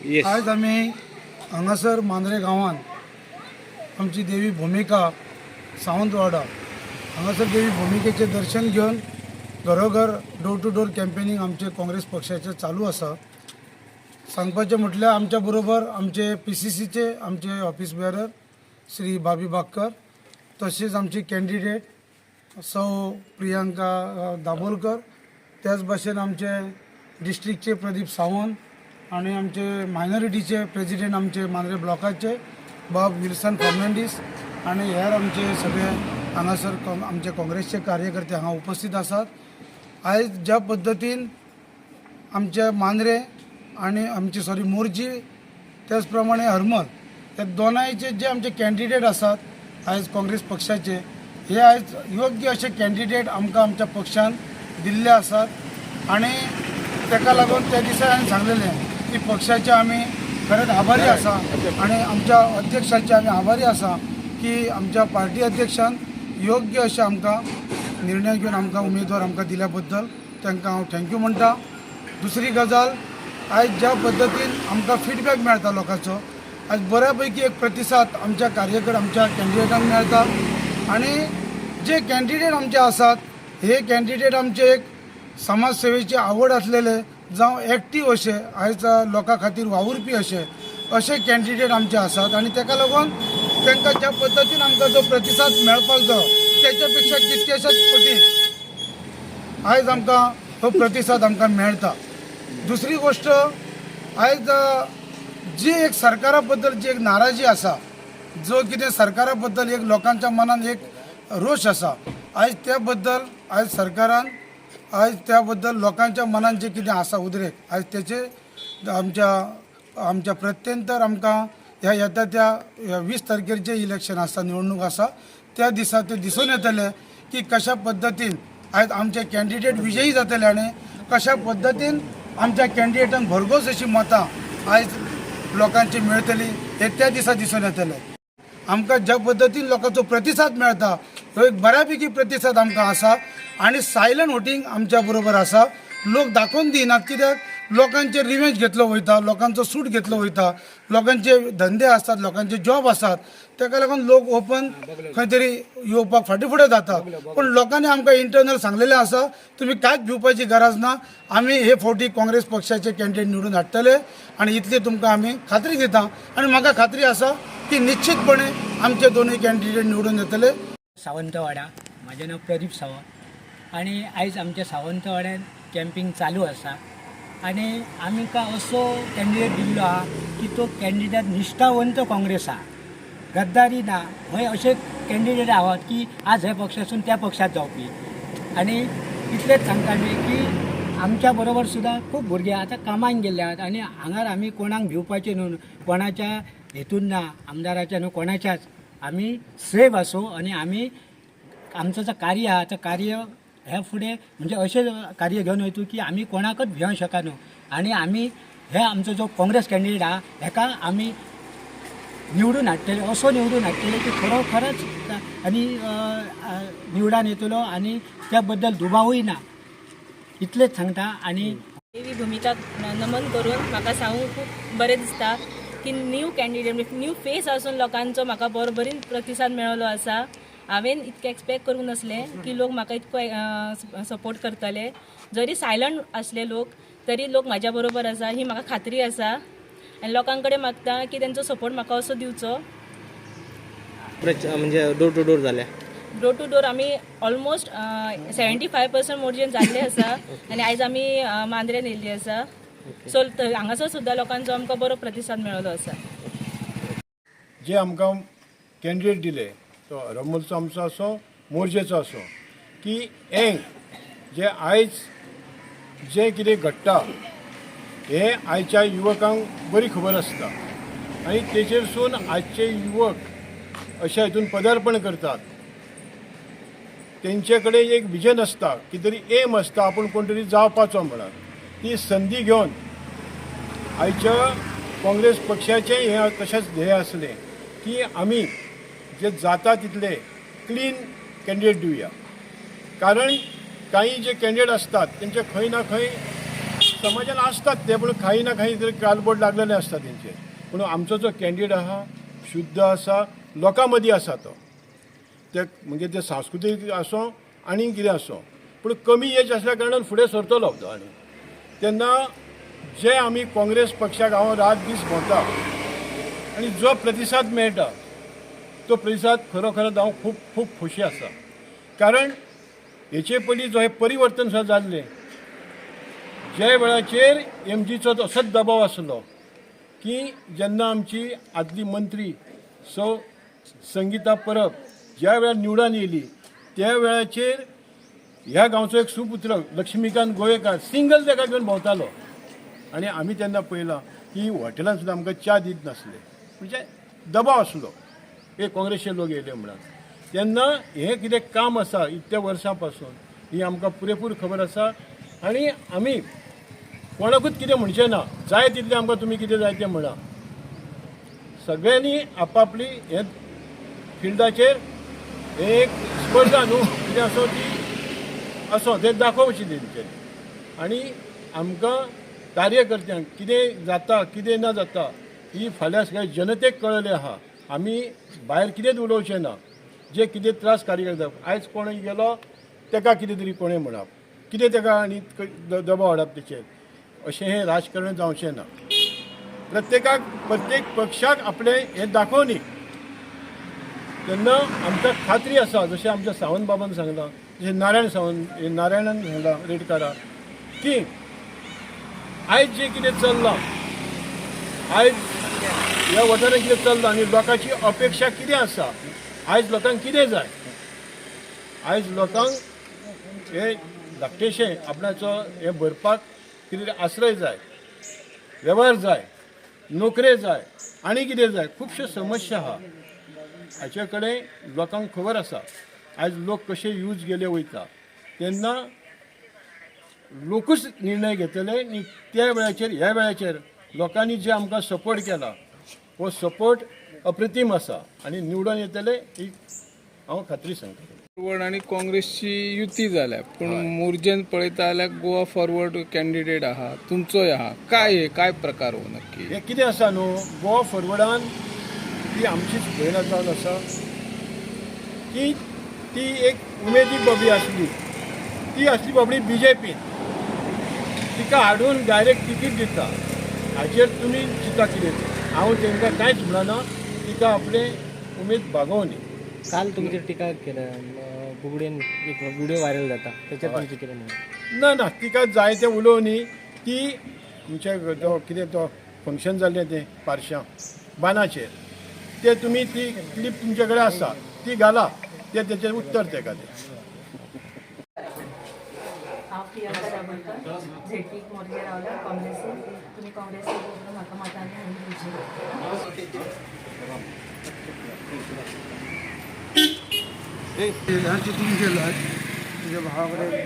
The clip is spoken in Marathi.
येस आज आम्ही हांगासर मांद्रे गांवांत आमची देवी भूमिका सावंतवाडा हांगासर देवी भूमिकेचे दर्शन घेवन घरोघर डोर टू डोर कॅम्पेनिंग आमचे काँग्रेस पक्षाचे चालू आसा. सांगपाचें म्हटल्यार आमच्या बरोबर आमचे PCCचे आमचे ऑफिस बेअरर श्री बाबी बागकर, तसेच आमची कॅन्डिडेट सौ प्रियांका दाबोलकर, त्याच भाशेन आमचे डिस्ट्रिक्टचे प्रदीप सावंत आणि आमचे मायनॉरिटीचे प्रेसिडेंट आमचे मांद्रे ब्लॉकाचे बाब विल्सन फर्नांडीस आणि हेर आमचे सगळे हांगासर आमचे काँग्रेसचे कार्यकर्ते हांगा उपस्थित आसात. आयज ज्या पद्दतीन आमचे मांद्रे आणि आमचे मोर्जी त्याच प्रमाणे हरमल हे दोनांयचे जे आमचे कॅन्डिडेट आसात आयज काँग्रेस पक्षाचे, हे आयज योग्य असे कॅन्डिडेट आमकां आमच्या पक्षान दिल्ले आसात आणि ताका लागून त्या दिसा हांवें सांगलेलें की पक्षाचे आमी खरेंच आभारी आसा आणि आमच्या अध्यक्षाचे आमी आभारी आसा की आमच्या पार्टी अध्यक्षान योग्य अशें आमकां निर्णय घेवन आमकां उमेदवार आमकां दिल्या बद्दल तांकां हांव थँक्यू म्हणटा. दुसरी गजाल, आयज ज्या पद्दतीन आमकां फीडबॅक मेळटा लोकांचो, आज बऱ्यापैकी एक प्रतिसाद आमच्या कार्यकर्ते आमच्या कॅन्डिडेटांक मेळटा आणि जे कॅन्डिडेट आमचे आसात हे कॅन्डिडेट आमचे एक समाज सेवेची आवड आसलेले जावं एक्टीव अशे आयज लोकां खातीर वावुरपी अशे कॅन्डिडेट आमचे आसात आणि ताका लागून तांकां ज्या पद्दतीन आमकां जो प्रतिसाद मेळपाक जाय त्याच्या पेक्षा कितकेशेच पटीन आयज आमकां तो प्रतिसाद आमकां मेळटा. दुसरी गोष्ट, आयज जी एक सरकारा बद्दल जी एक नाराजी आसा, जो कितें सरकारा बद्दल एक लोकांच्या मनान एक रोश आसा, आयज त्या बद्दल आयज सरकारान आयज त्या बद्दल लोकांच्या मनान जे कितें आसा उद्रेक आयज तेचे आमच्या प्रत्यंतर आमकां ह्या येता त्या 20 तारखेचे इलेक्शन आसा, निवडणूक आसा, त्या दिसा ते दिसून येतले की कशा पद्दतीन आयज आमचे कॅन्डिडेट विजयी जातले आणि कशा पद्दतीन आमच्या कॅन्डिडेटांक भरघोस अशी मतां आयज लोकांची मेळटली हे त्या दिसा दिसून येतले. आमकां ज्या पद्दतीन लोकांचो प्रतिसाद मेळटा तो एक बऱ्यापैकी प्रतिसाद आमकां आसा आणि सायलंट वोटींग आमच्या बरोबर आसा. लोक दाखोवन दिनात, कित्याक लोकांचे रिवेंज घेतलो वयता, लोकांचो सूट घेतलो वयता, लोकांचे धंदे आसतात, लोकांचे जॉब आसात, ताका लागून लोक ओपन खंय तरी येवपाक फाटीं फुडें जातात. पण लोकांनी आमकां इंटरनल सांगलेलें आसा तुमी कांयच भिवपाची गरज ना, आमी हे फावटी काँग्रेस पक्षाचे कॅन्डिडेट निवडून हाडटले आणि इतली तुमकां आमी खात्री दिता आणि म्हाका खात्री आसा की निश्चितपणे आमचे दोनूय कॅन्डिडेट निवडून येतले. सावंतवाडा, माझे नाव प्रदीप सावंत आणि आयज आमच्या सावंतवाड्यात कॅम्पिंग चालू आसा आणि आमकां असो कॅन्डिडेट दिल्लो आहा की तो कॅन्डिडेट निश्ठावंत काँग्रेस आहा, गद्दारी ना. हय असे कॅन्डिडेट आहात की आज ह्या पक्षासून त्या पक्षात जावपी. आणि इतलेंच सांगता मी की आमच्या बरोबर सुद्धा खूप भुरगे आता कामाक गेल्ले आहात आणि हांगार आमी कोणाक भिवपाचे न्हू, कोणाच्या हेतून ना, आमदाराच्या न्हू, कोणाच्याच आमी सेफ असो आणि आमी आमचं जे कार्य आहा ते कार्य ह्या फुडें म्हणजे अशें कार्य घेवन वयतू की आमी कोणाकच भिवंक शकना आणि आमी हे आमचो जो काँग्रेस कॅन्डिडेट आहा हेका आमी निवडून हाडटले, असो निवडून हाडटले की खरोखरच आणि निवडान येतलो आणि त्या बद्दल दुबावूय ना. इतलेच सांगता. आणि देवी भूमिकाक नमन करून म्हाका सांगूंक खूब बरें दिसता की न्यू कॅन्डिडेट न्यू फेस आसून लोकांचो म्हाका बरोबरीन प्रतिसाद मेळ्ळो आसा. हांवें इतकें एक्सपेक्ट करूंक नासलें की लोक म्हाका इतको सपोर्ट करतले. जरी सायलंट आसले लोक तरी लोक म्हाज्या बरोबर आसा ही म्हाका खात्री आसा आनी लोकां कडेन मागता की तेंचो सपोर्ट म्हाका असो दिवचो. म्हणजे डोर टू डोर जाल्या, डोर टू डोर आमी ऑलमोस्ट 75% मोर्जेन जाल्ले आसा आनी आयज आमी मांद्रेन येयल्ली आसा. सो हांगासर सुद्दां लोकांचो आमकां बरो प्रतिसाद मेळ्ळो आसा. जे आमकां कॅन्डिडेट दिले तो रमलचो आमचो असो, मोर्जेचो असो, की हें जे आयज जे कितें घडटा हे आयच्या युवकांक बरी खबर आसता आनी तेचेरसून आजचे युवक अशा हितून पदार्पण करतात. तेंचे कडेन एक विजन आसता, कितें तरी एम आसता, आपूण कोण तरी जावपाचो म्हणून. ती संदी घेवन आयच्या काँग्रेस पक्षाचें हें तशेंच ध्येय आसलें की आमी जे जाता तितले क्लीन कॅन्डिडेट दिवया. कारण काही जे कॅन्डिडेट असतात त्यांचे खंय ना खंय समाजान असतात ते, पूण काही ना काही तरी कालबोट लागलेले असतात तेंचे. पूण आमचो जो कॅन्डिडेट आहा शुद्ध आसा, लोकां मदीं आसा तो. ते म्हणजे ते सांस्कृतीक आसूं आनी कितें आसूं, पूण कमी एज आसल्या कारणान फुडें सरतलो तो. आनी तेन्ना जे आमी काँग्रेस पक्षाक हांव रात दीस भोंवता आनी जो प्रतिसाद मेळटा तो प्रतिसाद खरोखरच हांव खूब खूब खोशी आसा. कारण हेचे पयलीं जो हे परिवर्तन सुद्दां जाल्लें, जे वेळाचेर एमजीचो असोच दबाव आसलो की जेन्ना आमची आदली मंत्री संगीता परब ज्या वेळार निवडून येयली त्या वेळाचेर ह्या गांवचो एक सुपुत्र लक्ष्मीकांत गोयेकार सिंगल तेका घेवन भोंवतालो. आनी आमी तेन्ना पळयलां की हॉटेलांत सुद्दां आमकां च्या दित नासले, म्हणजे दबाव आसलो हे काँग्रेसचे लोक येयले म्हणून. तेन्ना हें कितें काम आसा इतल्या वर्सां पासून ही आमकां पुरेपूर खबर आसा. आनी आमी कोणाकूच कितें म्हणचें ना, जाय तितलें आमकां तुमी कितें जाय तें म्हणा. सगळ्यांनी आपापली हे फिल्डाचेर एक स्पर्धा न्हू कितें आसो ती असो तें दाखोवची तेंच्यांनी. आनी आमकां कार्यकर्त्यांक कितें जाता कितें ना जाता ही फाल्यां सगळ्या जनतेक कळयलें आहा. आमी भायर कितेंच उलोवचें ना. जे कितें त्रास कार्यकर्त्याक आयज कोणूय गेलो तेका कितें तरी कोणें म्हणप, कितें तेका आनी दबाव हाडप तेचेर, अशें हें राजकारण जावचें ना. प्रत्येक पक्षाक आपलें हें दाखोवनी. तेन्ना आमकां खात्री आसा, जशें आमच्या सावंत बाबान सांगलां, जशें नारायणान सांगलां रेडकारा, की आयज जें कितें चल्लां, आयज ह्या वाठारांत कितें चल्लां आनी लोकांची अपेक्षा कितें आसा, आयज लोकांक कितें जाय, आयज लोकांक हे धाकटेशें आपणाचो हें भरपाक कितें आश्रय जाय, वेव्हार जाय, नोकऱ्यो जाय, आनी कितें जाय, खुबश्यो समस्या आहा. हाचे कडेन लोकांक खबर आसा. आयज लोक कशे यूज गेले वयता तेन्ना लोकूच निर्णय घेतले आनी त्या वेळाचेर ह्या वेळाचेर लोकांनी जे आमकां सपोर्ट केला हो सपोर्ट अप्रतीम आसा आनी निवडून येतले ही हांव खात्री सांगता. फॉरवर्ड आणि काँग्रेसची युती जाल्या, पूण मोर्जेन पळयता जाल्यार गोवा फॉरवर्ड कॅन्डिडेट आहा, तुमचोय आहा. काय प्रकार हो नक्की? हे कितें आसा न्हू, गोवा फॉरवर्डान ती आमचीच भयण जावन आसा की ती एक उमेदी बाबी आसली, ती आसली बाबडी BJP. तिका हाडून डायरेक्ट तिकीट दिता, हाचेर तुमी चिंता कितें. हांव तांकां कांयच म्हणना, तिका आपले उमेद भागोवनी. काल तुमचेर टिका केल्या, बुगडेन एक व्हिडिओ व्हायरल जाता, त्याच्यात तुमचें कितें म्हणून? ना तिका जाय तें उलोवनी. ती तुमच्या जो कितें तो फंक्शन जाल्लें तें पारशां बानाचेर ते तुमी ती क्लिप तुमचे कडेन आसा ती घाला, तेचेर उत्तर तेका तें. हांव प्रियंका दाबोलकर, झेडपी मोर्जे रावला काँग्रेसीन. तुमी काँग्रेसीन म्हाका मतांनी हाडून ह्या चितून गेला तुझ्या भावाकडे